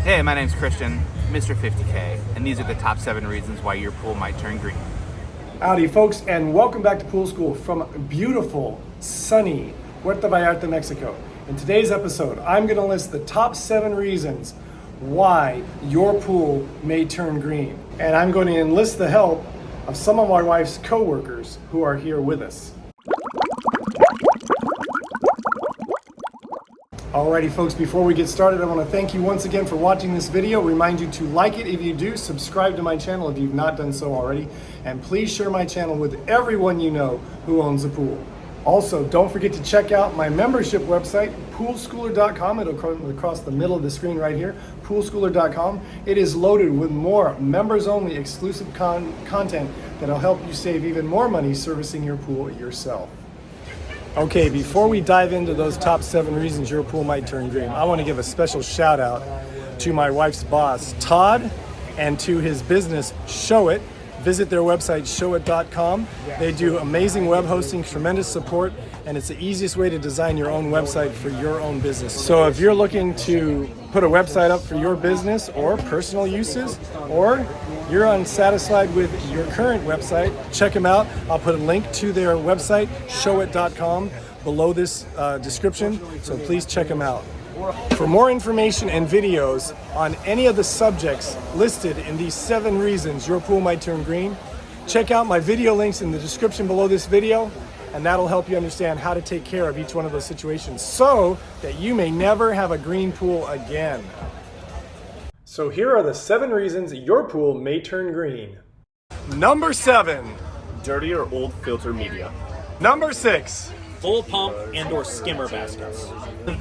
Hey, my name's Christian, Mr. 50K, and these are the top 7 reasons why your pool might turn green. Howdy folks, and welcome back to Pool School from beautiful, sunny Puerto Vallarta, Mexico. In today's episode, I'm going to list the top 7 reasons why your pool may turn green. And I'm going to enlist the help of some of my wife's co-workers who are here with us. Alrighty folks, before we get started, I want to thank you once again for watching this video. Remind you to like it if you do, subscribe to my channel if you've not done so already, and please share my channel with everyone you know who owns a pool. Also, don't forget to check out my membership website, poolschooler.com. It'll come across the middle of the screen right here, poolschooler.com. It is loaded with more members-only exclusive content that'll help you save even more money servicing your pool yourself. Okay, before we dive into those top 7 reasons your pool might turn green, I want to give a special shout out to my wife's boss, Todd, and to his business, Shoutout. Visit their website, shoutout.com. They do amazing web hosting, tremendous support, and it's the easiest way to design your own website for your own business. So if you're looking to put a website up for your business or personal uses, or you're unsatisfied with your current website, check them out. I'll put a link to their website, shoutout.com, below this description, so please check them out. For more information and videos on any of the subjects listed in these 7 reasons your pool might turn green, check out my video links in the description below this video, and that'll help you understand how to take care of each one of those situations so that you may never have a green pool again. So here are the 7 reasons your pool may turn green. Number 7. Dirty or old filter media. Number 6. Full pump and or skimmer baskets.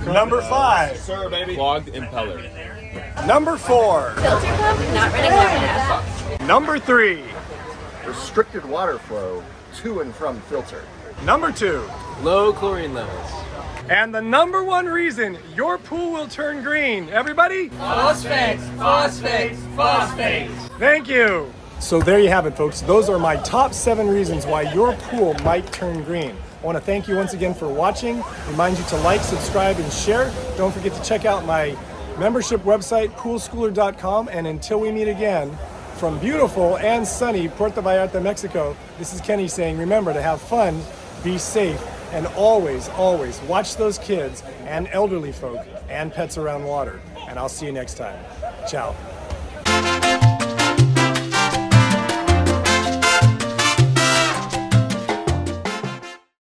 Number 5. Sir, baby. Clogged impeller. Number 4. Filter pump not running long enough. Number 3. Restricted water flow to and from filter. Number 2. Low chlorine levels. And the number 1 reason your pool will turn green, everybody? Phosphates, phosphates, phosphates. Thank you. So there you have it, folks. Those are my top 7 reasons why your pool might turn green. I want to thank you once again for watching. Remind you to like, subscribe, and share. Don't forget to check out my membership website, poolschooler.com. And until we meet again, from beautiful and sunny Puerto Vallarta, Mexico, this is Kenny saying, remember to have fun, be safe, and always, always watch those kids and elderly folk and pets around water. And I'll see you next time. Ciao.